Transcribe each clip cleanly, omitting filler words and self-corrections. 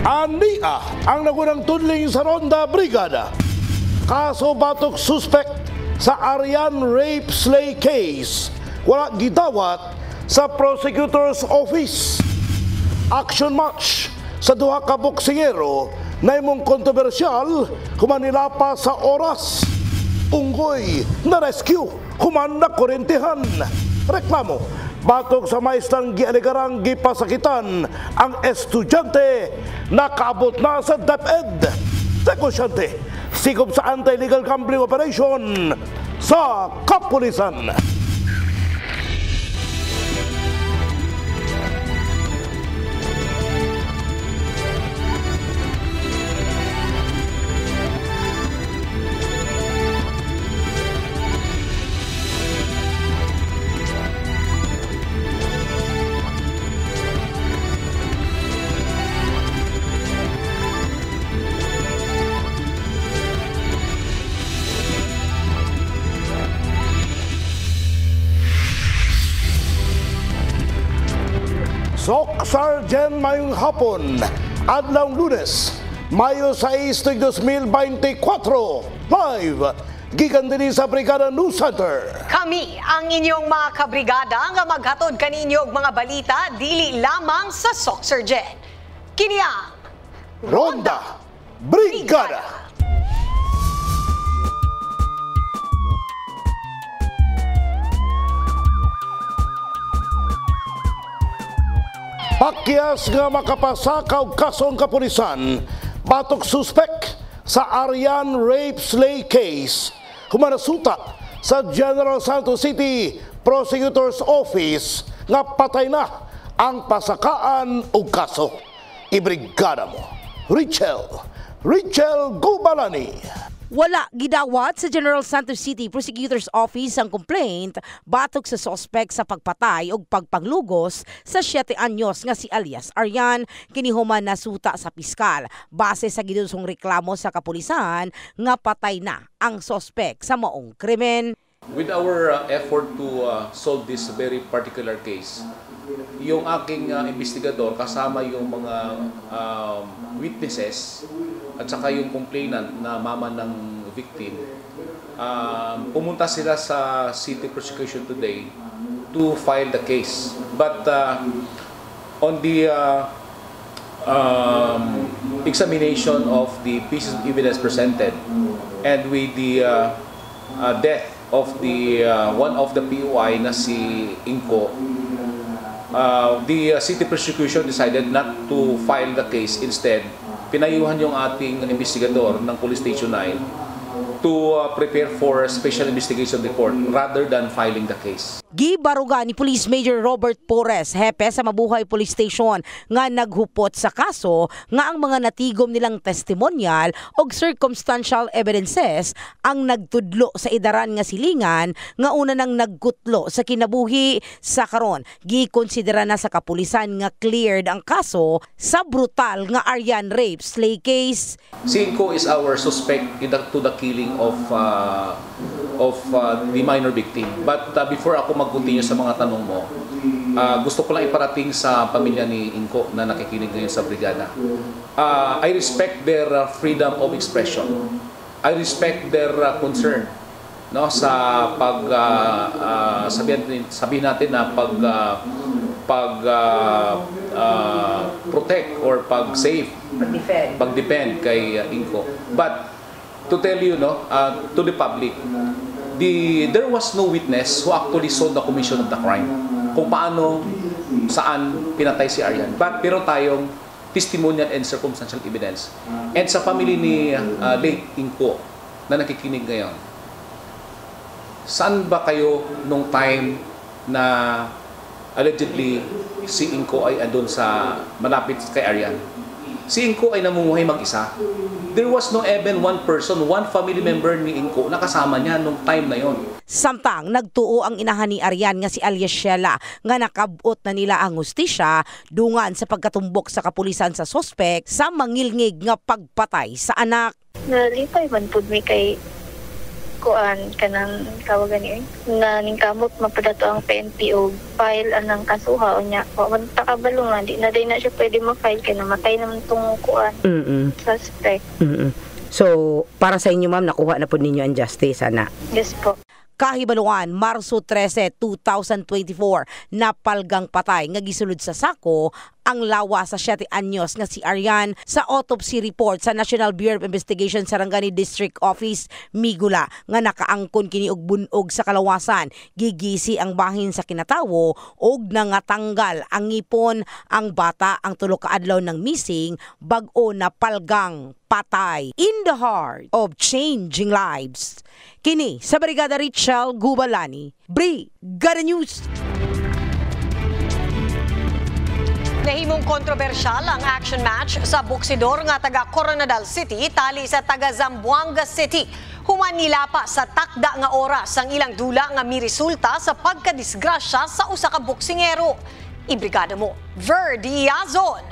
Ania ang nagunang tudling sa Ronda Brigada. Kaso batok suspect sa Arian rape slay case. Wala gidawat sa prosecutor's office. Action match sa duha ka boksingero na imong kontrobersyal human nila pa sa oras. Unggoy na rescue human na korentihan. Reklamo batok sa maestang gialigarang gipasakitan ang estudyante nakaabot na sa DepEd. Negosyante sigop sa anti-illegal gambling operation sa kapulisan. Sok Sergeant mayong hapon, adlaw Lunes, Mayo 6, 2024, live, gikan din sa Brigada News Center. Kami ang inyong mga kabrigada nga maghatod kaninyong mga balita dili lamang sa Sok Sergeant. Kini ang Ronda Brigada. Pakyas nga makapasakaw kasong kapulisan batok suspect sa Arian rape slay case humanasuta sa General Santos City Prosecutor's Office nga patay na ang pasakaan o kaso. Ibrigada mo Richel Gubalani. Wala gidawat sa General Santos City Prosecutor's Office ang complaint batok sa suspect sa pagpatay o pagpanglugos sa 7 anyos nga si alias Arian kini human nasuta sa piskal base sa gidusong reklamo sa kapulisan nga patay na ang suspect sa maong krimen. With our effort to solve this very particular case, yung aking investigador kasama yung mga witnesses at saka yung complainant na mama ng victim, pumunta sila sa City Prosecution today to file the case. But on the examination of the pieces of evidence presented and with the death of the one of the POI na si Inko, the City Prosecution decided not to file the case. Instead, pinayuhan yung ating investigador ng Police Station 9 to prepare for a special investigation report rather than filing the case. Gibaruga ni Police Major Robert Porres, hepe sa Mabuhay Police Station, nga naghupot sa kaso nga ang mga natigom nilang testimonial o circumstantial evidences ang nagtudlo sa idaran nga silingan nga una nang nagkutlo sa kinabuhi. Sa karon, gikonsidera na sa kapulisan nga cleared ang kaso sa brutal nga Arian rape slay case. Si Inko is our suspect to the killing of the minor victim. But before ako mag-continue sa mga tanong mo, gusto ko lang iparating sa pamilya ni Inko na nakikinig ngayon sa brigada. I respect their freedom of expression. I respect their concern, no, sa sabihin natin na protect or pag-defend kay Inko. But to tell you, no, to the public, there was no witness who actually saw the commission of the crime. Kung paano, saan pinatay si Arian. But pero tayong testimonial and circumstantial evidence. And sa family ni late Inko na nakikinig ngayon, saan ba kayo nung time na allegedly si Inko ay andun sa malapit kay Arian? Si Inko ay namumuhay mag-isa. There was no even one person, one family member ni Inko na kasama niya nung time na yon. Samtang nagtuo ang inahan ni Arian nga si alias Sheila nga nakabot na nila ang hustisya dungan sa pagkatumbok sa kapulisan sa suspect sa mangilngig nga pagpatay sa anak. Nalipay man pud mi kay kuan kanang tawagan ni na ning kamot mapadato ang PNP og file anang kasuha unya wa man ta kabalo nga di na day na siya pwede ma-file kay namatay naman tong kuan suspect. So para sa inyo ma'am, nakuha na po ninyo ang justice ana? Yes po. Kahibaluan, Marso 13, 2024, napalgang patay nga gisulod sa sako ang lawa sa 7 anyos nga si Arian sa autopsy report sa National Bureau of Investigation Sarangani District Office Migula nga nakaangkon kini og bunog sa kalawasan. Gigisi ang bahin sa kinatawo og nangatanggal ang ngipon ang bata ang tulo ka adlaw ng missing bag-o na palgang patay. In the heart of changing lives. Kini sa Brigada Richel Gubalani, Brigada News. Nahimong kontrobersyal ang action match sa boksidor nga taga Coronadal City tali sa taga Zamboanga City. Human nila pa sa takda nga oras ang ilang dula nga miresulta sa pagkadisgrasya sa usa ka boksingero. Ibrigada mo, Verdi Azon.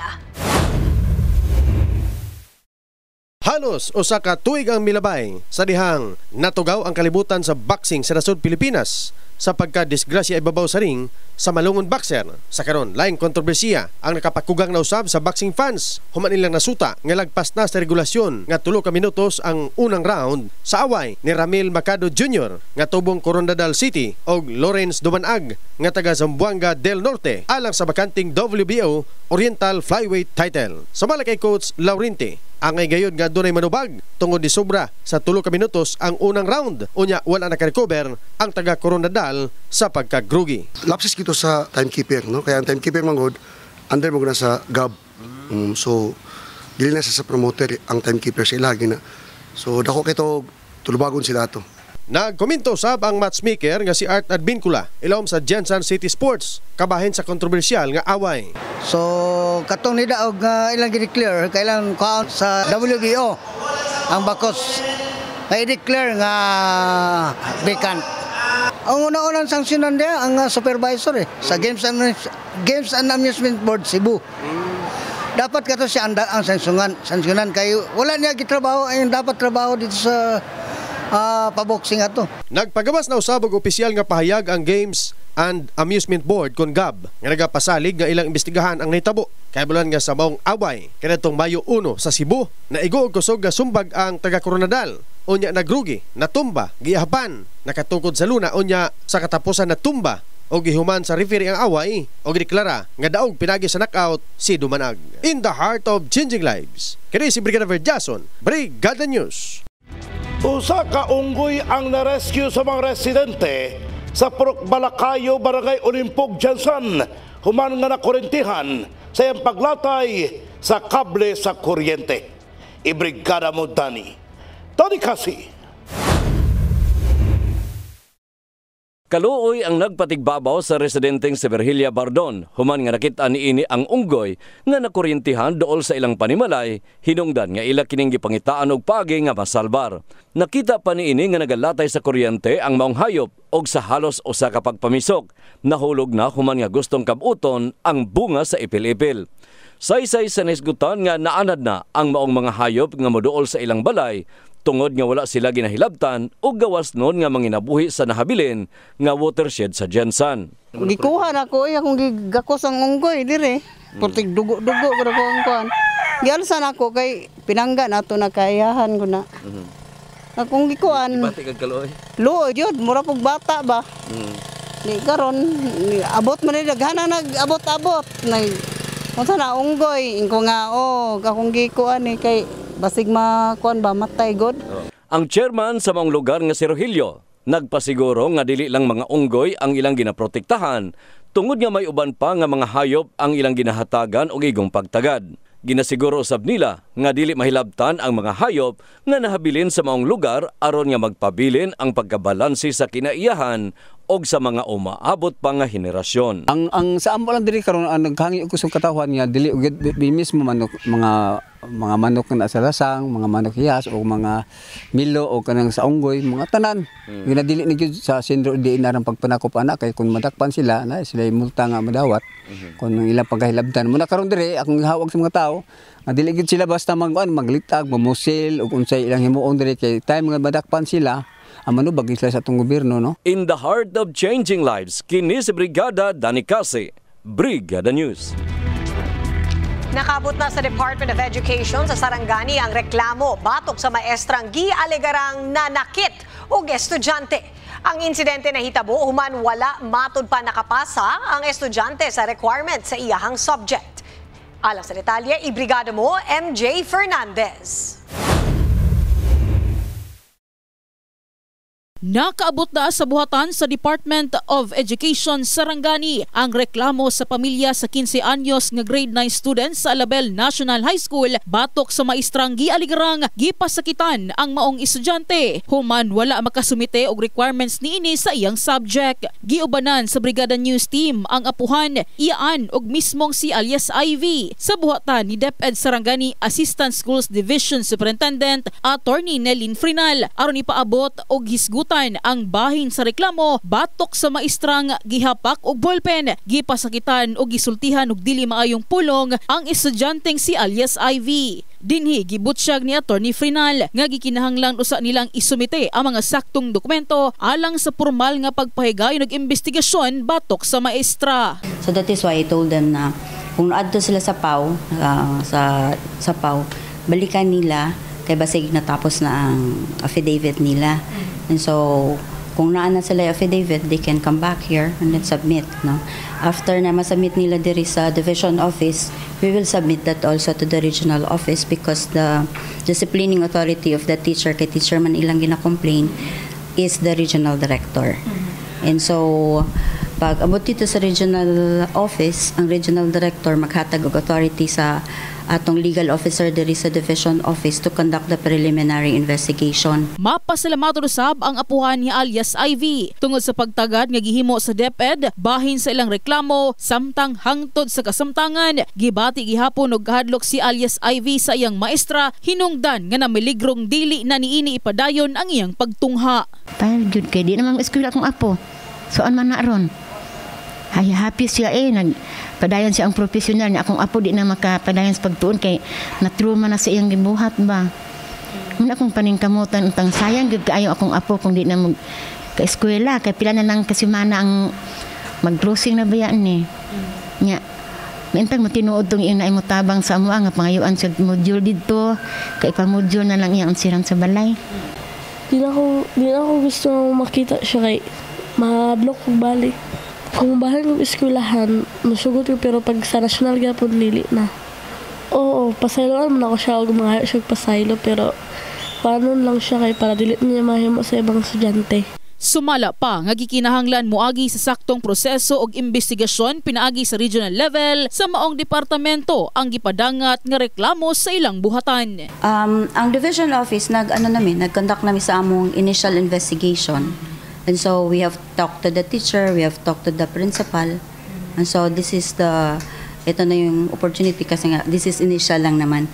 Halos usa ka tuig ang milabay sa dihang natugaw ang kalibutan sa boxing sa nasod Pilipinas sa pagka-disgrasya ibabaw sa ring sa malungon boxer. Sa karon, laing kontrobersiya ang nakapakugang na usab sa boxing fans. Human nilang nasuta nga lagpas na sa regulasyon nga 3 ka minutos ang unang round sa away ni Ramil Mercado Jr. nga tubong Coronadal City og Lawrence Dumanag nga taga Zamboanga del Norte alang sa bakanting WBO Oriental Flyweight title. Sumala kay Coach Laurente, angay gayon nga dunay manubag tungod ni sobra sa 3 ka minutos ang unang round. Unya wala naka-recover ang taga Coronadal sa pagkagrugi. Lapses kito sa timekeeper, no? Kaya ang timekeeper manggod under mo na sa GAB. So dili na sa promoter ang timekeeper sa ilagi na. So dako kito tulubagon sila to. Nagkomento sab ang matchmaker nga si Art Advincula ilawom sa Jensen City Sports kabahin sa kontrobersyal nga away. So katong nida og ilang gi-declare kailan count sa WBO ang bakos ay declare nga vacant. Ang una-unang sanksyonan niya ang supervisor sa Games and Amusement Board Cebu. Dapat kato siya ang sanksyonan kay wala niya gitrabaho ay dapat trabaho dito sa paboxing ato. Nagpagawas na usab og opisyal nga pahayag ang Games and Amusement Board kon GAB nga nagapasalig nga ilang imbestigahan ang nahitabo. Kay bulan nga sa maong away kanatong Mayo 1 sa Cebu naigo og kusog nga sumbag ang taga Coronadal. Unya nagrugi, natumba, giahapan, nakatukod sa luna unya sa katapusan natumba o gihuman sa referee ang away o gideklara nga daog pinagi sa knockout si Dumanag. In the heart of changing lives, kini si Brigada Verjason, Brigada News. Usa ka unggoy ang na-rescue sa mga residente sa Purok Balakayo, Barangay Olimpog, Jensen. Human nga nakurentihan sa iyang paglatay sa kable sa kuryente. Ibrigada mo, Dani. Tony Kasi. Kaluoy ang nagpatigbabaw sa residenteng si Virgilia Bardon, human nga nakita niini ang unggoy nga nakuryentihan dool sa ilang panimalay, hinungdan nga ila kining gipangitaan og pagi nga masalbar. Nakita pa niini nga nagalatay sa kuryente ang maong hayop og sa halos usa ka pagpamisok. Nahulog na human nga gustong kabuton ang bunga sa ipil-ipil. Saysay sa nisgutan nga naanad na ang maong mga hayop nga moduol sa ilang balay, tungod nga wala sila ginahilabtan o gawas nun nga manginabuhi sa nahabilin nga watershed sa Jensen. Gikuha na ko akong gigakos ang unggoy dire. Putik dugo-dugo ko ang kuan. Gialsan ako kay pinangga nato na kayahan ko na. Akong gikuan. Bati kag kaluoy. Luoy jud mura pug bata ba. Ni karon abot man ni daghana nag-abot-abot na unsa na unggoy ingko nga akong gikuan ni kay basig makuan ba matay god. Ang chairman sa maong lugar nga si Rogelio nagpasiguro nga dili lang mga unggoy ang ilang ginaprotektahan, tungod nga may uban pa nga mga hayop ang ilang ginahatagan og igong pagtagad. Ginasiguro usab nila nga dili mahilabtan ang mga hayop nga nahabilin sa maong lugar aron nga magpabilin ang pagkabalansi sa kinaiyahan og sa mga umaabot pa nga henerasyon. Ang sa amo lang diri karon ang naghangi og kusog katawhan nga dili mismo man mga mga manok na sa lasang, mga manok hiyas o mga milo o kanang sa unggoy, mga tanan. Ginadili ni gyud sa sentro di inarang pagpanakop ana kay kun madakpan sila na sila multa nga madawat. Kun ilang pagkahilabtan mo na karon dire akong hawag sa mga tao, nga dili gyud sila basta maglitag, mamusil o unsay ilang himuon dire kay time nga madakpan sila. Amano bagay sila sa atong gobyerno, no? In the heart of changing lives, kini si Brigada Danicase, Brigada News. Nakabot na sa Department of Education sa Sarangani ang reklamo batok sa maestrang gialegarang nanakit o estudyante. Ang insidente na hitabo human wala matud pa nakapasa ang estudyante sa requirement sa iyahang subject. Alang sa detalye, ibrigada mo MJ Fernandez. Nakaabot na sa buhatan sa Department of Education Sarangani ang reklamo sa pamilya sa 15 anyos nga grade 9 students sa Alabel National High School batok sa maestrang gialigarang gipasakitan ang maong estudyante. Human wala makasumite og requirements niini sa iyang subject. Giubanan sa Brigada News Team ang apuhan, iyaan og mismong si alias Ivy. Sa buhatan ni DepEd Sarangani Assistant Schools Division Superintendent Attorney Nelin Frinal aron ipaabot og hisgutan ang bahin sa reklamo batok sa maestrang gihapak og ballpen, gipasakitan og gisultihan og dili maayong pulong ang estudyanteng si alias Ivy. Dinhi gibutsyag ni Attorney Frinal nga gikinahanglan usa nilang isumite ang mga saktong dokumento alang sa formal nga pagpahigayon og investigasyon batok sa maestra. So that is why I told them na kung naadto sila sa PAW, sa PAW, balikan nila kay basig natapos na ang affidavit nila. And so, kung naana sila yung affidavit, they can come back here and then submit. No? After na masubmit nila diri sa division office, we will submit that also to the regional office because the disciplining authority of the teacher, kay teacher man ilang gina-complain, is the regional director. And so, pag abot dito sa regional office, ang regional director maghatag og authority sa atong legal officer diri sa division office to conduct the preliminary investigation. Mapasalamatan usab ang apuhan ni alias Ivy tungod sa pagtagad nga gihimo sa DepEd bahin sa ilang reklamo samtang hangtod sa kasamtangan. Gibati gihapon og kahadlok si alias Ivy sa iyang maestra hinungdan nga namiligrong dili na niini ipadayon ang iyang pagtungha. Pahal jud kay di namang eskwela akong apo. Soan man na ron. Ay happy siya nagpadayon siya ang profesional niya akong apo di na makapadayon sa pagtuon kay natruma na sa iyang gibuhat ba. Muna akong paningkamutan utang sayang gyud kaayo akong apo kung di na mag ka eskwela kay pila na lang kasimana ang mag-grossing na bayaan ni. Nya Mintang matinuod tong iyang naay motabang sa amo nga pangayuan sa module didto kay pa-module na lang iyang siran sa balay. Di na ako gusto makita siya kay madlok kong balik. Kung bahal ng eskwelahan, masugot ko pero pag sa national gapon lili na. Oo, pasaylo naman ako siya o gumahayo siya pasaylo pero paano lang siya kay para dilit niya mahimo sa ibang estudyante. Sumala pa nga gikinahanglan moagi sa saktong proseso og investigasyon pinaagi sa regional level sa maong departamento ang gipadangat nga reklamo sa ilang buhatan. Ang division office nag-conduct namin sa among initial investigation. And so we have talked to the teacher, we have talked to the principal. And so this is ito na yung opportunity kasi nga this is initial lang naman.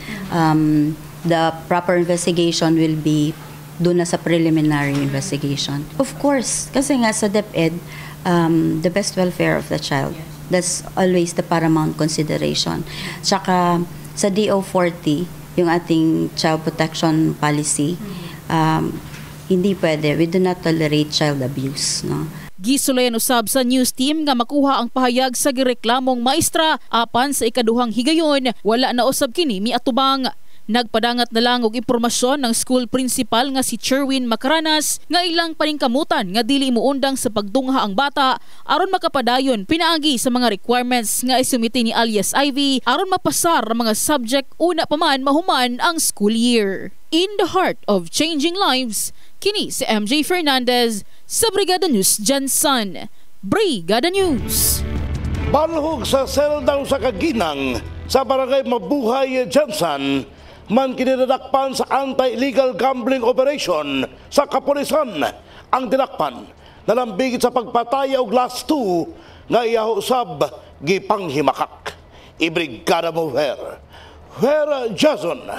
The proper investigation will be doon na sa preliminary investigation. Of course, kasi nga sa DepEd, the best welfare of the child, that's always the paramount consideration. Tsaka sa DO40, yung ating child protection policy, hindi pwede. We do not tolerate child abuse. No? Gisulayan usab sa news team nga makuha ang pahayag sa gireklamong maestra apan sa ikaduhang higayon wala na usab kini miatubang. Nagpadangat na lang og impormasyon ng school principal nga si Cherwin Macaranas nga ilang paningkamutan nga dili muundang sa pagtungha ang bata aron makapadayon pinaagi sa mga requirements nga isumite ni alias Ivy aron mapasar ang mga subject una pa man mahuman ang school year. In the heart of changing lives, kini si MJ Fernandez sa Brigada News Jansan. Brigada News. Balhog sa seldaw sa Kaginang sa Barangay Mabuhay, Jansan, man kinidadakpan sa anti-illegal gambling operation sa kapulisan. Ang dinakpan nalambigit sa pagpataya og last 2 nga iyaho usab gipanghimakak. Ibrigada mo her. Her Jason.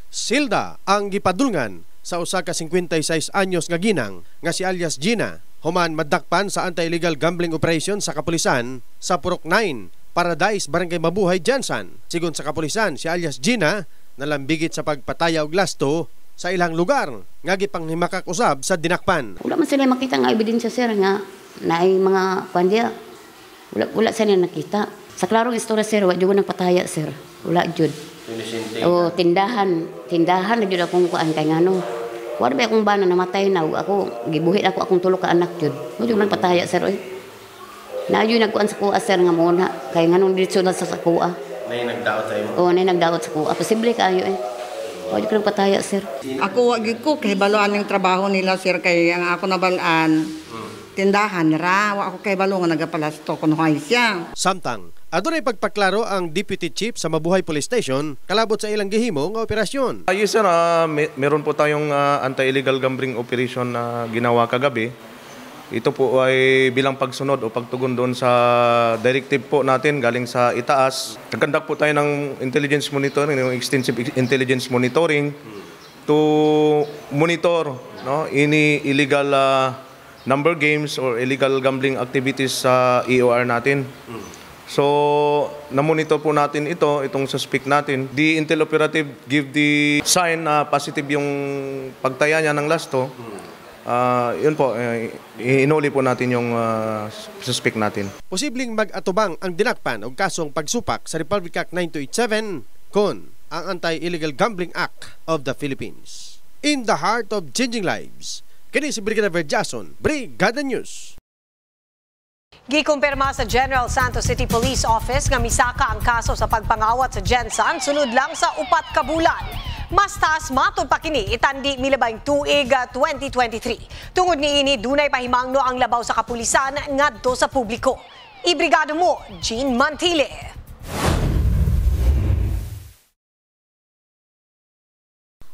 Silda ang gipadulngan sa usa ka 56 anyos nga ginang nga si alias Gina human madakpan sa anti-illegal gambling operation sa kapulisan sa Purok 9, Paradise, Barangay Mabuhay, Jansan. Sigon sa kapulisan, si alias Gina nalambigit sa pagpataya og lasto sa ilang lugar nga gipanghimakak usab sa dinakpan. Wala man sila makita nga ebidensya sir nga naay mga pandya. Wala sila nakita. Sa klarong istorya sir, wa jud nagpataya sir. Wala jud. O tindahan na jud akong kuan kay ngano. Wala ba akong bana namatay na ako gibuhit ako akong tulo ka anak jud. Wa jud nagpataya sir oy. Na jud nagkuan sa kuha sir nga muna kay nganong diretso na sa kuha. Nay nagdaot sa imo. O nay nagdaot sa kuha. Posible kaayo eh. Wa jud nagpataya sir. Ako wa gid ko kay baloan ning trabaho nila sir kay ang ako nabalaan. Tindahan ra wa ako kay balo nga nagapalasto kuno hay siya. Samtang adunay pagpaklaro ang Deputy Chief sa Mabuhay Police Station kalabot sa ilang gihimo nga operasyon. Yes sir, meron po tayong anti-illegal gambling operation na ginawa kagabi. Ito po ay bilang pagsunod o pagtugon doon sa directive po natin galing sa itaas. Nagkandak po tayo ng intelligence monitoring, ng extensive intelligence monitoring to monitor any illegal number games or illegal gambling activities sa EOR natin. So, na-monitor po natin itong suspect natin. The Intel Operative give the sign na positive yung pagtaya niya ng lasto. Yun po, inuli po natin yung suspect natin. Posibleng mag-atubang ang dinakpan og kasong pagsupak sa Republic Act 9287 kon ang Anti-Illegal Gambling Act of the Philippines. In the heart of changing lives, kini si Brigada Jason, Brigada News. Gikumpirma sa General Santos City Police Office nga misaka ang kaso sa pagpangawat sa Jensan sunod lang sa 4 ka bulan. Mas taas matud pa kini itandi milabay tuig 2023. Tungod niini dunay pahimangno ang labaw sa kapulisan ngadto sa publiko. Ibrigado mo, Jean Mantile.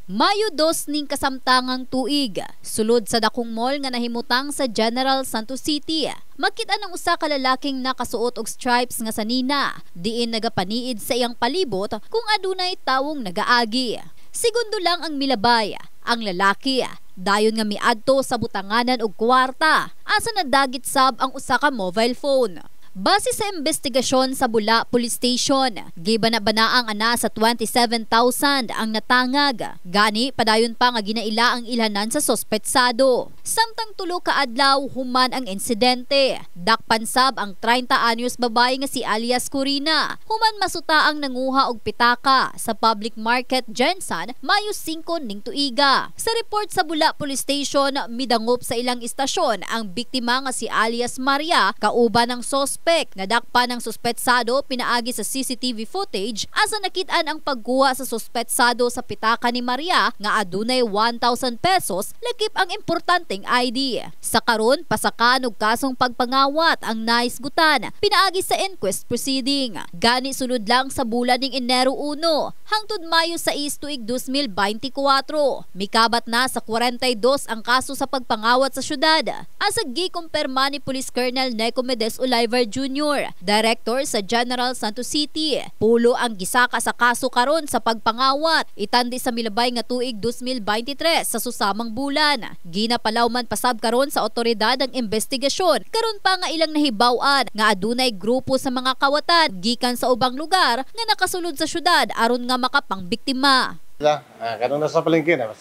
Mayo 2 ning kasamtangang tuig, sulod sa dakong mall nga nahimutang sa General Santos City. Makita ng usa ka lalaking nakasuot og stripes nga sanina, diin nagapaniid sa iyang palibot kung adunay tawong nagaagi. Segundo lang ang milabay, ang lalaki dayon nga miadto sa butanganan og kwarta, asa nadagit sab ang usa ka mobile phone. Base sa investigasyon sa Bula Police Station, gibana-banaang ana sa 27,000 ang natangag. Gani, padayon pa nga ginaila ang ilhanan sa sospetsado. Samtang tulo ka adlaw human ang insidente. Dakpan sab ang 30 anyos babae nga si alias Corina. Human masuta ang nanguha og pitaka sa Public Market Jensan, Mayo 5 ning tuiga. Sa report sa Bula Police Station, midangop sa ilang istasyon ang biktima nga si alias Maria, kauban ng Nadakpan ng suspetsado pinaagi sa CCTV footage asa nakitaan ang pagkuha sa suspetsado sa pitaka ni Maria nga adunay 1,000 pesos lakip ang importanteng ID. Sa karon pasakan og kasong pagpangawat ang naisgutan pinaagi sa inquest proceeding. Gani sunod lang sa bulan ning Enero 1 hangtod Mayo 6 tuig 2024. Mikabat na sa 42 ang kaso sa pagpangawat sa syudad. Asa gikumpirma ni Police Colonel Neco Medes Oliver Jr., Director sa General Santos City. Pulo ang gisaka sa kaso karon sa pagpangawat, itandi sa milabay nga tuig 2023 sa susamang bulan. Ginapalawman pasab karon sa otoridad ang investigasyon. Karon pa nga ilang nahibaw-an nga adunay grupo sa mga kawatan gikan sa ubang lugar nga nakasulod sa syudad aron nga makapangbiktima. Kanong nasa palengke na,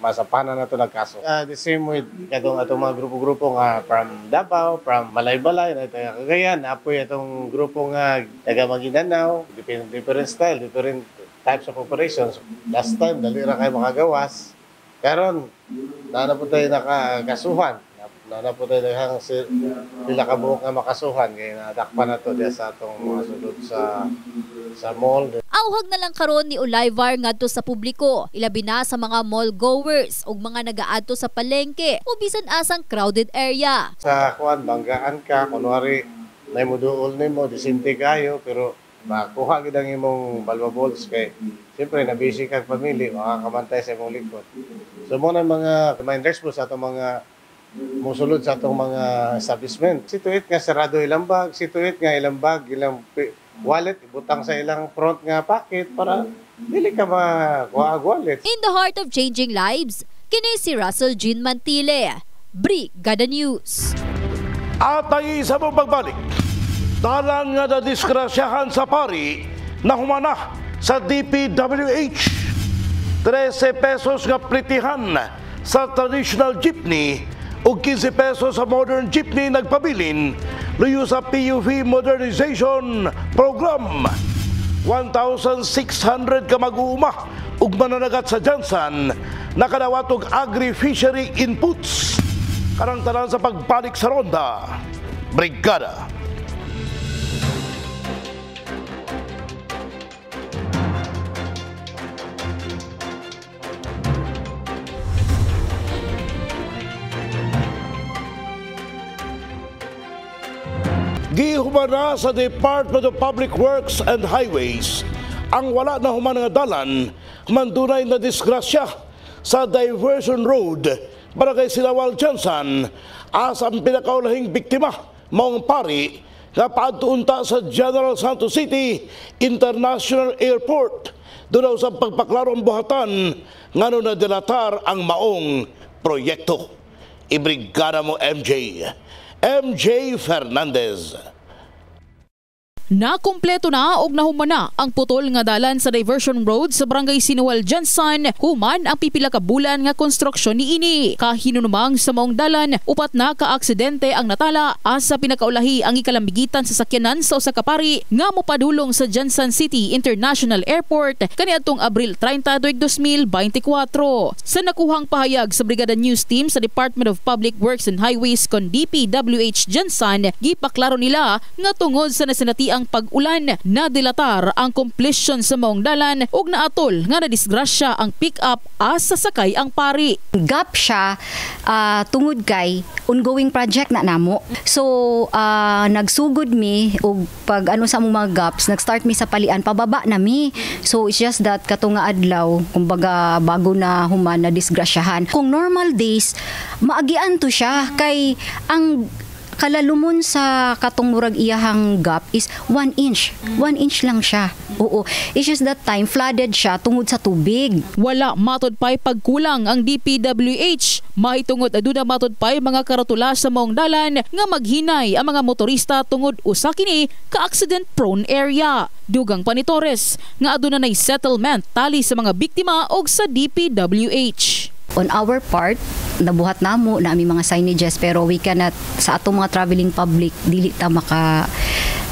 masapanan na ito nagkaso. The same with itong mga grupo-grupo nga from Davao, from Malay-Balay, na itong Cagayan, apoy itong grupo nga taga-Maguindanao, different style, different types of operations. Last time, dali na kayo makagawas. Karon, na po tayo nakakasuhan. Na po tayo naghang sila kabuok nga makasuhan. Kaya nadakpan na ito sa itong mga sulod sa mall. Auhag na lang karon ni Olivar ngadto sa publiko, ilabi na sa mga mall goers ug mga nagaadto sa palengke o bisan asang crowded area. Sa kuan banggaan ka kunwari nay moduol nimo disente kayo pero makuha gid ang imong valuables kay siyempre na busy kag family makakamantay sa imong likod. So mo na mga reminders po sa atong mga musulod sa itong mga establishment. Situit nga sarado ilang bag, situit nga ilang bag, ilang wallet, ibutang sa ilang front nga packet para dili ka makuha wallet. In the heart of changing lives, kini si Russell Jean Mantile, Brigada News. At ang isa mong pagbalik, dalan nga na disgrasyahan sa pari na humana sa DPWH. 13 pesos nga plitihan sa traditional jeepney o 15 pesos sa modern jeepney nagpabilin luyo sa PUV Modernization Program. 1,600 ka mag-uuma ug mananagat sa Jansan nakadawat og agri-fishery inputs. Karang tanan sa pagbalik sa ronda, Brigada. Gihumana sa Department of Public Works and Highways ang wala na human nga dalan mandunay na disgrasya sa Diversion Road Barangay Silawal, Jansan as ang pinakaulahing biktima maong pari nga paadtuunta sa General Santos City International Airport. Doon sa pagpaklaro ang buhatan ngano na dilatar ang maong proyekto. Ibrigada mo MJ Fernandez. Nakumpleto na og nahumana ang putol nga dalan sa Diversion Road sa Barangay Sinuwal, Jansan human ang pipila ka bulan nga konstruksyon niini. Kahinunumang sa maong dalan upat na ka aksidente ang natala asa pinakaulahi ang ikalambigitan sa sakyanan sa usa ka pari nga mopadulong sa Jansan City International Airport kaniadtong Abril 30, 2024. Sa nakuhang pahayag sa Brigada News Team sa Department of Public Works and Highways kon DPWH Jansan, gipaklaro nila nga tungod sa nasinatiang pag-ulan na dilatar ang completion sa maong dalan ug naatol nga nadisgrasya ang pick-up as sasakay ang pari. Gap siya tungod kay ongoing project na namo. So nagsugod mi og pag ano sa among mga gaps, nag-start mi sa palian pababa na mi. So it's just that kato nga adlaw kumbaga bago na human na disgrasyahan. Kung normal days maagian to siya kay ang kalalumon sa katong murag iyahang gap is 1 inch. 1 inch lang siya. Oo. It's just that time flooded siya tungod sa tubig. Wala matod pay pagkulang ang DPWH. Mahitungod aduna matod pay mga karatula sa maong dalan nga maghinay ang mga motorista tungod usa kini ka accident prone area. Dugang pa ni Torres nga aduna nay settlement tali sa mga biktima og sa DPWH. On our part, nabuhat namo na aming mga signages pero we cannot sa atong mga traveling public dili ta maka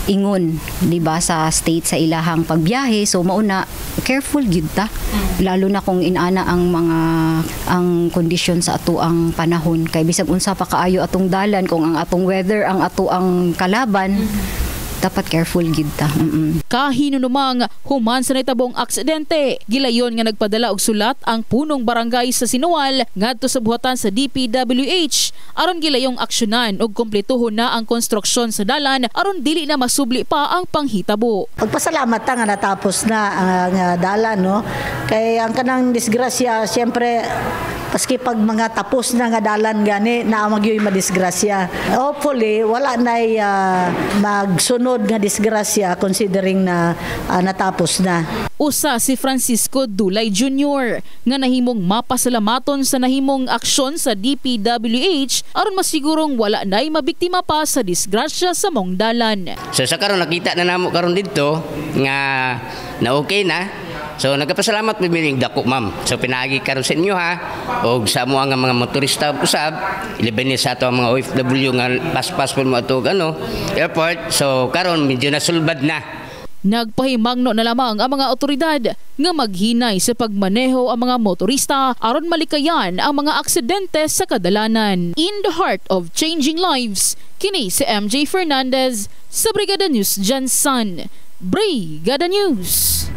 ingon, di ba, sa state sa ilahang pagbiyahe. So mauna careful gyud ta. Lalo na kung inana ang kondisyon sa ato ang panahon kay bisag unsa pa kaayo atong dalan kung ang atong weather ang ato ang kalaban. Dapat careful gid ta. Kahinunumang human sa nahitabong aksidente, gilayon nga nagpadala og sulat ang punong barangay sa Sinuwal ngadto sa buhatan sa DPWH aron gilayong aksyonan og kumpletuhon na ang konstruksyon sa dalan aron dili na masubli pa ang panghitabo. Pagpasalamat ta nga natapos na ang dalan, no? Kay ang kanang disgrasya siyempre paski pag mga tapos na nga dalan gani na magyoy madisgrasya. Hopefully wala nay magsunod nga disgrasya considering na natapos na. Usa si Francisco Dulay Jr. nga nahimong mapasalamaton sa nahimong aksyon sa DPWH aron masigurong wala nay mabiktima pa sa disgrasya sa maong dalan. So sa karon nakita na namo karon didto nga na okay na. So nagpasalamat mi dako ma'am. So pinaagi karon sa inyo ha og sa mo nga mga motorista usab ilaban ni sa ato mga OFW nga paspas po mo ato airport. So karon medyo nasulbad na. Nagpahimangno na lamang ang mga otoridad nga maghinay sa pagmaneho ang mga motorista aron malikayan ang mga aksidente sa kadalanan. In the heart of changing lives, kini si MJ Fernandez sa Brigada News Jansan. Brigada News.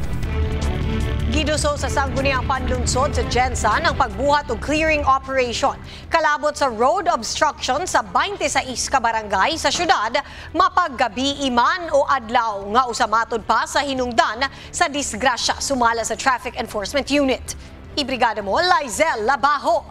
Giduso sa sangguniang panlunsod sa Jansan ang pagbuhat o clearing operation. Kalabot sa road obstruction sa 26 ka barangay sa syudad, mapaggabi iman o adlaw nga usamatod pa sa hinungdan sa disgrasya sumala sa Traffic Enforcement Unit. Ibrigada mo, Lizelle Labajo.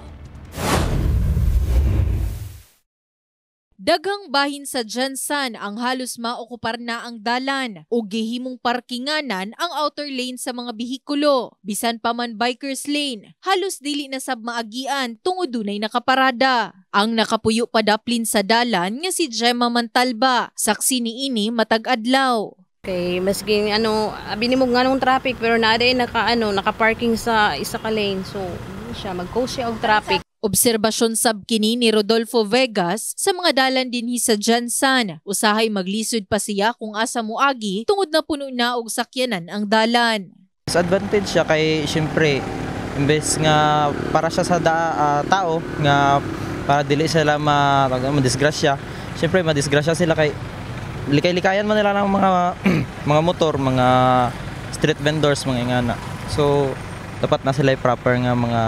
Daghang bahin sa Jansan ang halos maokupar na ang dalan o gihimong parkinganan ang outer lane sa mga bihikulo. Bisan pa man bikers lane, halos dili na sab maagian tungod dunay nakaparada. Ang nakapuyo padaplin sa dalan nga si Gemma Mantalba, saksi niini matag adlaw. Okay, maski abi nimo nganong traffic pero naaday naka-parking sa isa ka lane. So, siya mag-cause siya og traffic. Obserbasyon sab kini ni Rodolfo Vegas sa mga dalan dinhi sa Jansan. Usahay maglisod pa siya kung asa moagi tungod na puno na og sakyanan ang dalan. Disadvantage siya kay syempre imbes nga para siya sa tao nga para dili sila madisgrasya. Syempre madisgrasya sila kay likay-likayan man nila ng mga motor, mga street vendors, mga ingana. So dapat na sila proper nga mga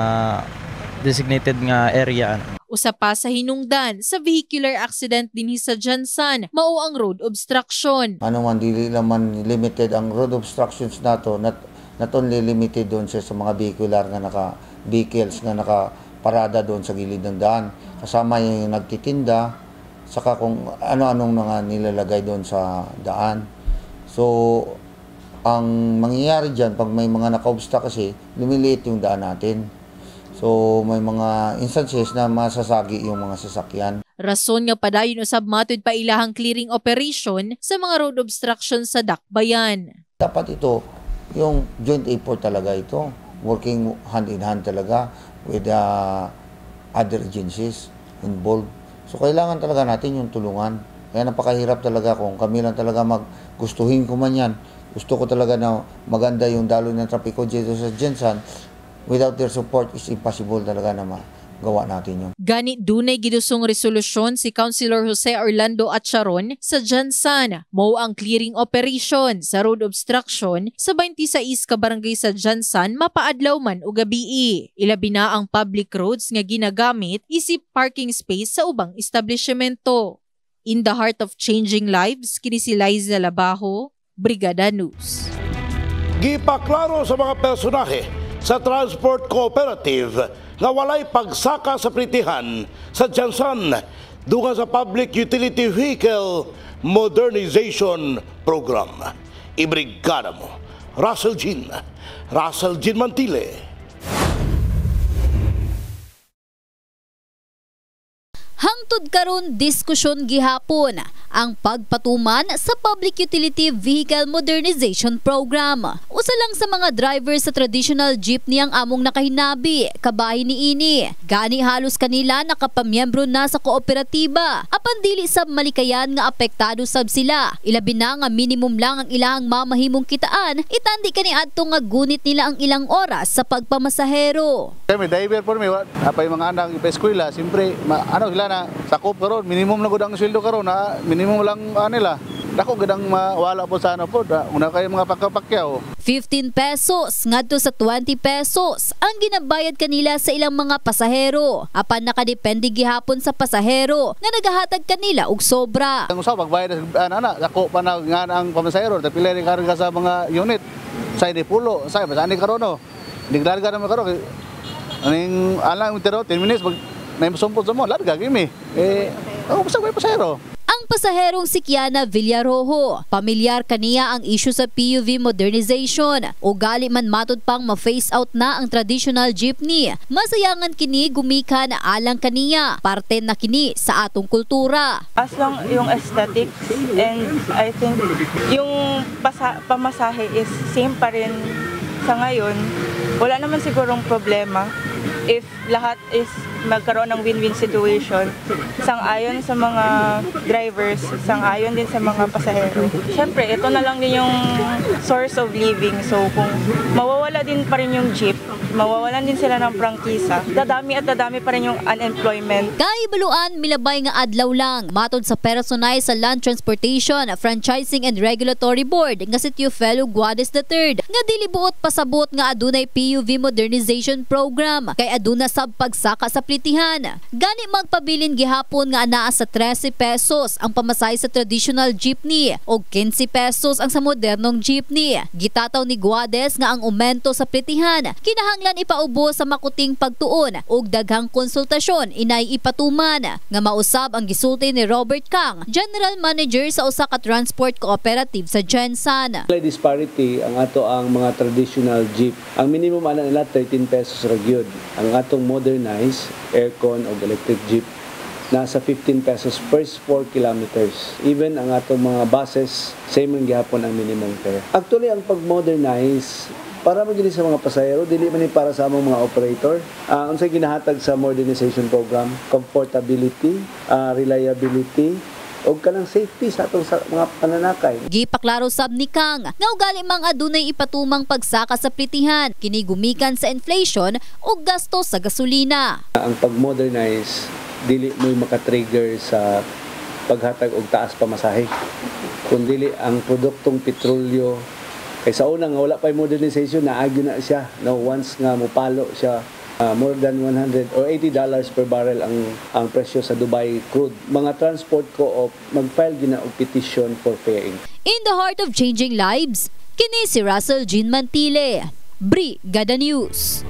designated nga area. Usa pa sa hinungdan sa vehicular accident dinhi sa Jansan, mao ang road obstruction. Ano man dili naman limited ang road obstructions nato, not only limited doon sa mga vehicular nga vehicles nga nakaparada doon sa gilid ng daan. Kasama yung nagtitinda, saka kung ano-anong mga nilalagay doon sa daan. So ang mangyayari diyan pag may mga naka-obstruct kasi lumiliit yung daan natin. So may mga instances na masasagi yung mga sasakyan. Rason nga padayon usab matud pa ilahang clearing operation sa mga road obstruction sa Dakbayan. Dapat ito, yung joint effort talaga ito, working hand in hand talaga with other agencies involved. So kailangan talaga natin yung tulungan. Kaya napakahirap talaga kung kami lang talaga gustuhin ko man yan. Gusto ko talaga na maganda yung daloy ng trapiko dito sa Jansan. Without their support, it's impossible talaga na magawa natin yun. Gani dunay gidusong resolusyon si Councilor Jose Orlando Atcharon sa Jansan. Mao ang clearing operation sa road obstruction sa 26 ka barangay sa Jansan mapaadlaw man o gabii. Ilabi na ang public roads nga ginagamit isip parking space sa ubang establishmento. In the heart of changing lives, kini si Liza Labajo, Brigada News. Gipaklaro sa mga personahe sa Transport Cooperative nga walay pagsaka sa pritihan sa Jansan dunga sa Public Utility Vehicle Modernization Program. Ibrigada mo, Russell Jean Mantile. Hangtod karon diskusyon gihapon ang pagpatuman sa Public Utility Vehicle Modernization Program. Usa lang sa mga driver sa traditional jeepney ang among nakahinabi, kabahin niini. Gani halos kanila nakapamiyembro na sa kooperatiba. Apan dili sab malikayan nga apektado sab sila. Ilabi na nga minimum lang ang ilang mamahimong kitaan, itandi kaniadto nga gunit nila ang ilang oras sa pagpamasahero. May driver po may apay mga anak ipa-eskwela, siyempre sila na sakop karon, minimum na gud ang sweldo karon, minimum lang nila. Dako gadang mawala po sa po, una kay mga pakapakyaw. 15 pesos ngadto sa 20 pesos ang ginabayad kanila sa ilang mga pasahero. Apan nakadepende gihapon sa pasahero nga nagahatag kanila og sobra. Ang usaw pagbayad dako pa na nga ang pamasahero, dapila rin karga sa mga unit. Sa pulo, sa basani karon no. Diglarga na karon. Aning alang mitero 10 minutes pag naimsumpod sa mo, larga gimi. Basta may pasahero. Ang pasaherong si Kiana Villarojo, pamilyar kaniya ang issue sa PUV modernization. O gali man matod pang ma-phase out na ang traditional jeepney. Masayangan kini gumika na alang kaniya, parte na kini sa atong kultura. As long yung aesthetics and I think yung pamasahe is same pa rin sa ngayon, wala naman sigurong problema if lahat is magkaroon ng win-win situation, sang-ayon sa mga drivers, sang-ayon din sa mga pasahero. Siyempre, ito na lang din yung source of living. So kung mawawala din pa rin yung jeep, mawawalan din sila ng prangkisa, dadami at dadami pa rin yung unemployment. Kaibaluan, milabay nga adlaw lang. Matod sa personay sa Land Transportation, Franchising and Regulatory Board nga si Teofilo Guades III, nga dili buot pasabot nga adunay PUV modernization program. Kay aduna sab pagsaka sa plitihan. Gani magpabilin gihapon nga anaa sa 13 pesos ang pamasahe sa traditional jeepney o 15 pesos ang sa modernong jeepney. Gitataw ni Guades nga ang aumento sa plitihan kinahanglan ipaubos sa makuting pagtuon ug daghang konsultasyon inay ipatuman nga mausab ang gisulti ni Robert Kang, General Manager sa usa ka transport cooperative sa Gensan. Disparity ang ato ang mga traditional jeep. Ang minimum ana nila 13 pesos ra gyud. Ang atong modernized aircon o electric jeep nasa 15 pesos per 4 kilometers. Even ang atong mga buses, same man gihapon ang minimum fare. Actually, ang pag-modernize para magili sa mga pasahero, dili man ni para sa among mga operator. Unsay ginahatag sa modernization program, comfortability, reliability, o kanang safety sa atong mga pananakay. Gipaklaro sab ni Kang nga ugali mang adunay ipatumang pagsaka sa plitihan kini gumikan sa inflation o gasto sa gasolina. Ang pag-modernize dili mo maka-trigger sa paghatag og taas pamasahe. Kundi ang produktong petrolyo kay sa una nga wala pa modernization naagyo na siya. No, once nga mopalo siya more than $100 or $80 per barrel ang presyo sa Dubai crude. Mga transport co-op mag-file gina og petition for fairing. In the heart of changing lives, kini si Russell Jean Mantile, Brigada News.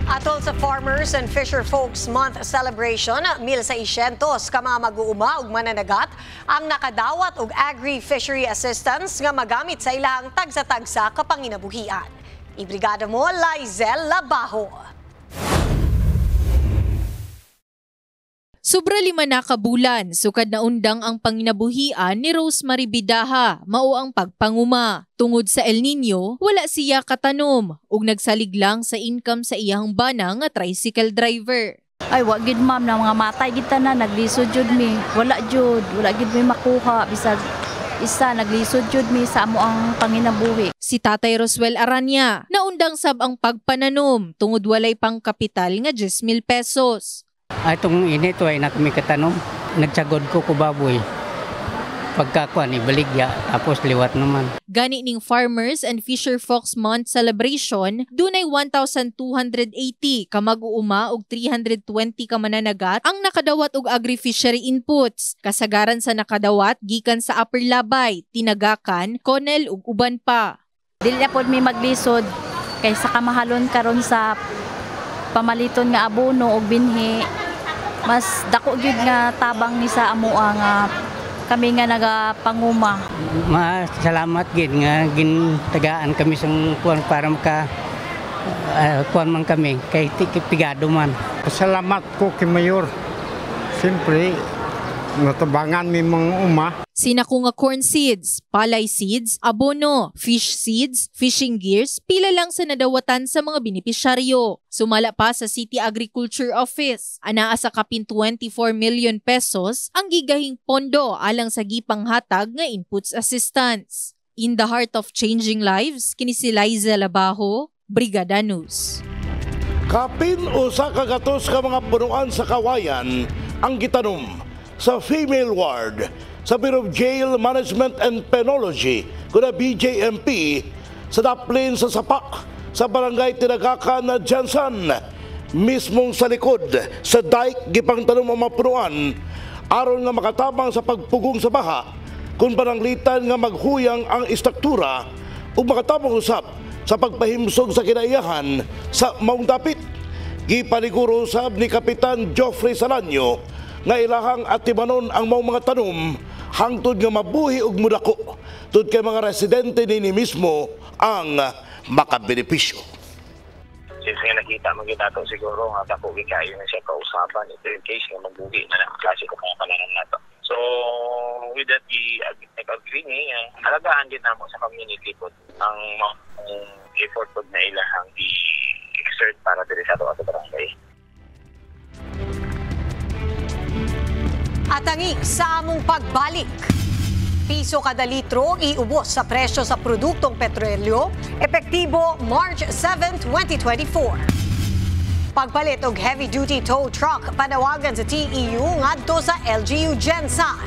Atol sa Farmers and Fisher Folks Month celebration, 1,600 ka mga mag-uuma ug mananagat ang nakadawat og agri-fishery assistance nga magamit sa ilang tagsa-tagsa kapanginabuhian. Ibrigada mo, Laizel Labajo. Sobra 5 na kabulan, sukad na undang ang panginabuhian ni Rosemary Bidaha, mao ang pagpanguma. Tungod sa El Nino, wala siya katanom ug nagsalig lang sa income sa iyang bana nga tricycle driver. Ay, wag gid ma'am na mga matay gid tanan naglisod jud mi. Wala gid mi makuha bisag isa naglisod jud mi sa amo ang panginabuhi. Si Tatay Roswell Aranya, naundang sab ang pagpananom tungod walay pang kapital nga 10,000 pesos. Itong init ay nakami katanom. Nagsagod ko baboy. Pagkakuan ibaligya tapos liwat naman. Gani ning Farmers and Fisher Folks Month celebration, dunay 1,280 ka mag-uuma ug 320 ka mananagat ang nakadawat og agri-fishery inputs. Kasagaran sa nakadawat gikan sa Upper Labay, Tinagakan, Conel ug uban pa. Dili na pod mi maglisod kay sa kamahalon karon sa pamaliton nga abono og binhi. Mas dako gyud nga tabang ni sa amo nga kami nga nagapanguma. Salamat gid nga gintagaan kami sa kuan para maka kuan man kami kay pigado man. Salamat ko kay Mayor. Siyempre natabangan mi mga uma. Sinako nga corn seeds, palay seeds, abono, fish seeds, fishing gears, pila lang sa nadawatan sa mga benepisyaryo. Sumala pa sa City Agriculture Office. Anaa sa kapin 24 million pesos ang gigahing pondo alang sa gipanghatag nga inputs assistance. In the heart of changing lives, kini si Liza Labajo, Brigada News. Kapin usa ka gatos ka mga punuan sa kawayan ang gitanom sa female ward sa Bureau of Jail Management and Penology kuna BJMP sa daplin sa Sapak sa Barangay Tinagakan na Gensan mismong sa likod sa dike gipangtanom ang mga punuan aron nga makatabang sa pagpugong sa baha kung pananglitan nga maghuyang ang istruktura ug makatabang usab sa pagpahimsog sa kinaiyahan sa maong dapit. Gipaniguro usab ni Kapitan Joffrey Salanyo nga ilahang atimanon ang mga tanom hangtod nga mabuhi og mudako tud kay mga residente nini mismo ang makabenepisyo. Since nga nakita mo ginato siguro nga dako kayo na siya kausapan ito in case nga mabuhi na ang klase ko mga kalanan nato. So with that nag-agree ni alagaan din namo sa community po ang effort po na ilahang i-exert para diri sa ato barangay. Atangi sa among pagbalik. Piso kada litro iubos sa presyo sa produktong petrolyo, epektibo March 7, 2024. Pagpalit og heavy-duty tow truck panawagan sa TEU ngadto sa LGU Gensan.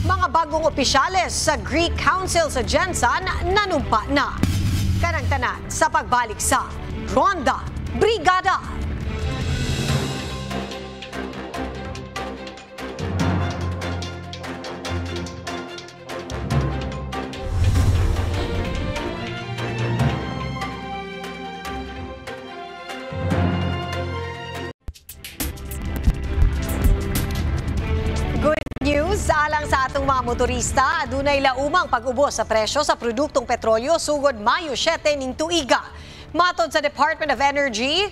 Mga bagong opisyales sa Greek Council sa Gensan nanumpa na. Kanang tanan sa pagbalik sa Ronda Brigada! Alang sa atong mga motorista, adunay laumang pag-ubos sa presyo sa produktong petrolyo sugod Mayo 7 ning tuiga. Matod sa Department of Energy,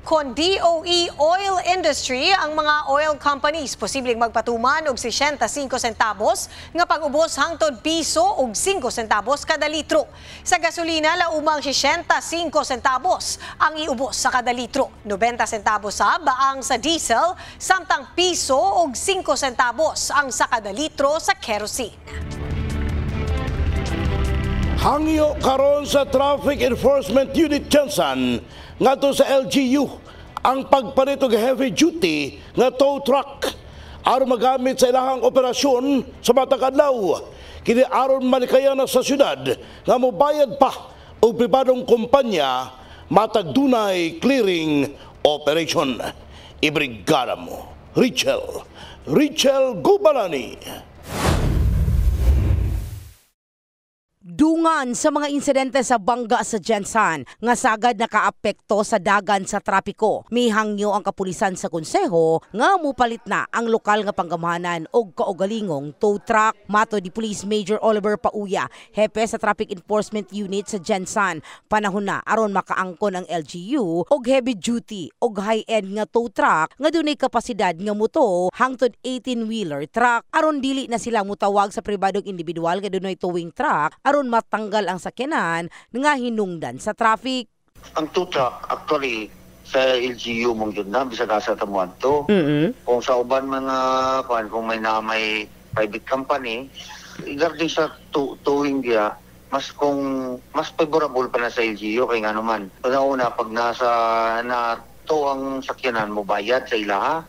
kon DOE Oil Industry, ang mga oil companies posibleng magpatuman og 65 centavos nga pag-ubos hangtod piso og 5 centavos kada litro. Sa gasolina, laumang 65 centavos ang iubos sa kada litro. 90 centavos sa baang sa diesel, samtang piso og 5 centavos ang sa kada litro sa kerosene. Hangyo karon sa Traffic Enforcement Unit Jensen ngadto sa LGU ang pagpalit og heavy duty nga tow truck aron magamit sa ilahang operasyon sa matag adlaw. Kini aron malikayan na sa syudad nga mobayad pa og pribadong kumpanya matag dunay clearing operation. Ibrigada mo, Richel Gubalani. Dungan sa mga insidente sa bangga sa Jensen nga sagad nakaapekto sa dagan sa trapiko. May hangyo ang kapulisan sa konseho nga mupalit na ang lokal nga panggamahanan og kaugalingong tow truck. Mato di Police Major Oliver Pauya, hepe sa Traffic Enforcement Unit sa Jensen, panahon na aron makaangkon ang LGU og heavy duty og high-end nga tow truck nga dunay kapasidad nga moto hangtod 18-wheeler truck aron dili na sila mutawag sa pribadong individual nga dunay towing truck aron matanggal ang sakyanan nga hinungdan sa traffic. Ang tow truck actually sa LGU mong yun na bisa nasa tamuan to. Kung sa uban mga kung may private company, regarding sa towing dia, mas favorable pa na sa LGU kay nga naman. Una pag na to ang sakyanan mo bayad sa ilaha.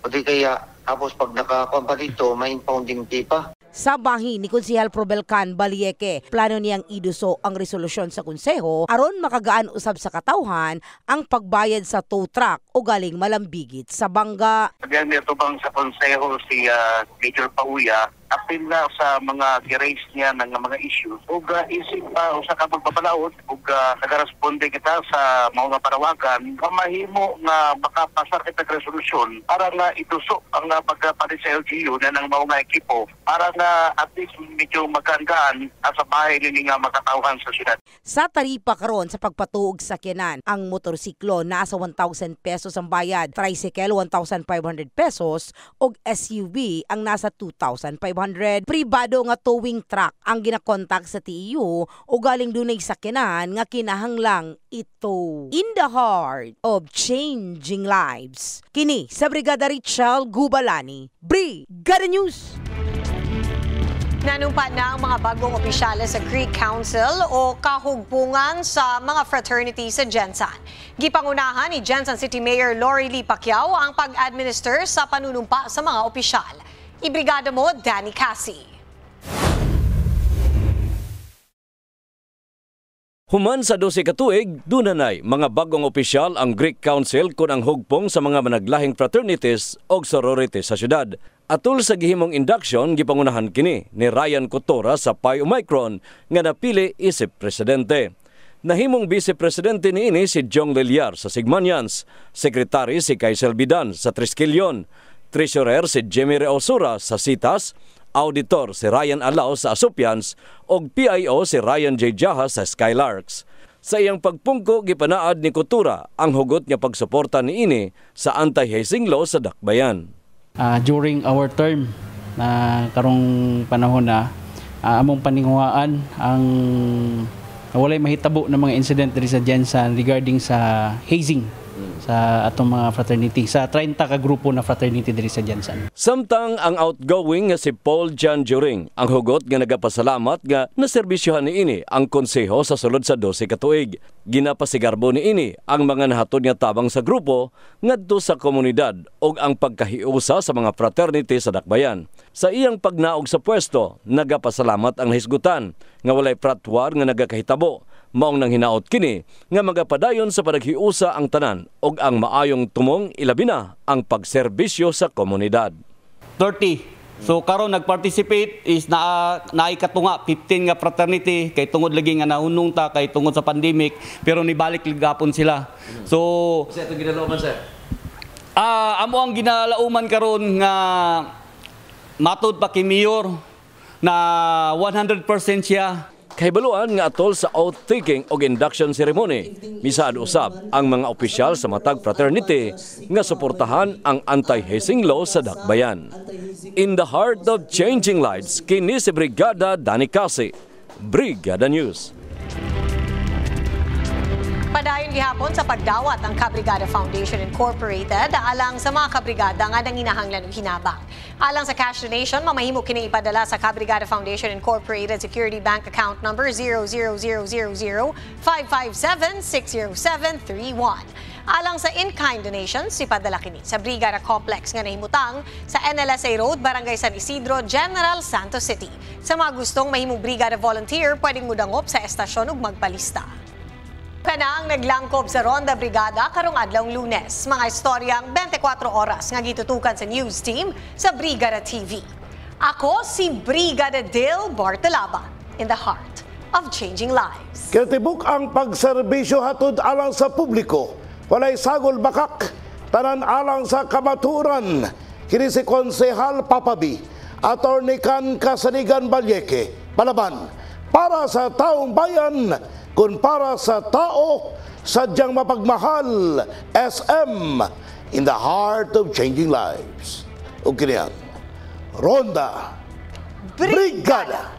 Pati kaya tapos pag nakakuha pa dito, may impounding fee pa. Sa bahin ni Konsehal Probelcan Balieke, plano niyang iduso ang resolusyon sa konseho aron makagaan usab sa katawhan ang pagbayad sa tow truck o galing malambigit sa bangga. Again, ito bang sa konseho si Major Pauya, apil na sa mga gi-raise niya ng mga issues ug isip pa usa ka pagpapalaot ug nagaresponde kita sa mga parawagan nga mahimo nga makapasar kita resolusyon para nga ituso ang pagpapalit sa LGU na ng mga ekipo para nga at least medyo magandaan sa bahay nini nga makatawhan sa syudad. Sa taripa karon sa pagpatuog sakyanan, ang motorsiklo nasa 1,000 pesos ang bayad, tricycle 1,500 pesos ug SUV ang nasa 2,500. Pribado nga towing truck ang ginakontak sa TEU o galing dunay sakyanan nga kinahanglang ito. In the heart of changing lives. Kini sa Brigada Richel Gubalani, Brigada News. Nanumpa na ang mga bagong opisyales sa Creek Council o kahugpungan sa mga fraternity sa Jensen. Gipangunahan ni Jensen City Mayor Lori Lee Pacquiao ang pag-administer sa panunumpa sa mga opisyal. Ibrigada mo, Danny Cassie. Human sa 12 ka tuig, dunanay mga bagong opisyal ang Greek Council kun ang hugpong sa mga managlahing fraternities o sororities sa syudad. Atul sa gihimong induction, gipangunahan kini ni Ryan Cotora sa Pi Omicron nga napili isip presidente. Nahimong vice presidente niini si Jong Liliar sa Sigmanians, sekretary si Kaisel Bidan sa Triskelion, treasurer si Jimmy Reosura sa Citas, auditor si Ryan Alao sa Asupians ug PIO si Ryan J. Jaha sa Skylarks. Sa iyang pagpungko, gipanaad ni Cotura ang hugot nga pagsuporta niini sa anti-hazing law sa Dakbayan. During our term na karong panahon na among paninguhaan ang walay mahitabo ng mga incident diri sa Jensen regarding sa hazing sa atong mga fraternity, sa 30 ka grupo na fraternity diri sa Jensen. Samtang ang outgoing nga si Paul Jan Juring ang hugot nga nagapasalamat nga naserbisyohan niini ang konseho sa sulod sa 12 ka tuig. Ginapasigarbo niini ang mga nahatod nga tabang sa grupo ngadto sa komunidad ug ang pagkahiusa sa mga fraternity sa Dakbayan. Sa iyang pagnaog sa pwesto, nagapasalamat ang nahisgutan nga walay pratwar nga nagakahitabo Maong nang hinaot kini nga magapadayon sa panaghiusa ang tanan og ang maayong tumong ilabi na ang pagserbisyo sa komunidad. 30. So karon nag-participate is naikatunga 15 nga fraternity kay tungod lagi nga naunong ta kay tungod sa pandemic pero nibalik ligapon sila. So sa ito ginalauman sir. Amo ang ginalauman karon nga matud pa kay Mayor na 100% siya. Kahibaluan nga atol sa oath-taking o induction ceremony, misaad usab ang mga opisyal sa matag fraternity nga suportahan ang anti-hazing law sa Dakbayan. In the heart of changing lives, kini si Brigada Danny Kasi, Brigada News. Padayon gihapon sa pagdawat ang Kabrigada Foundation Incorporated alang sa mga kabrigada nga nanginahanglan og hinabang. Alang sa cash donation, mamahimo kini ipadala sa Kabrigada Foundation Incorporated Security Bank account number 0000557-60731. Alang sa in-kind donations, ipadala kini sa Brigada Complex nga nahimutang sa NLSA Road, Barangay San Isidro, General Santos City. Sa mga gustong mahimong Brigada Volunteer, pwedeng mudangop sa estasyon ug magpalista. Kanang naglangkob sa Ronda Brigada karong adlawng Lunes. Mga istoryang 24 oras nga gitutukan sa news team sa Brigada TV. Ako si Brigada Dale Bartalaba, in the heart of changing lives. Kitibuk ang pagserbisyo hatod alang sa publiko. Walay sagol bakak, tanan alang sa kamaturan. Kini si Konsehal Papabi, Attorney Can Kasanigan Balyeke, palaban para sa taong bayan, kung para sa tao, sadyang mapagmahal, SM, in the heart of changing lives. O kiniyan, Ronda Brigada.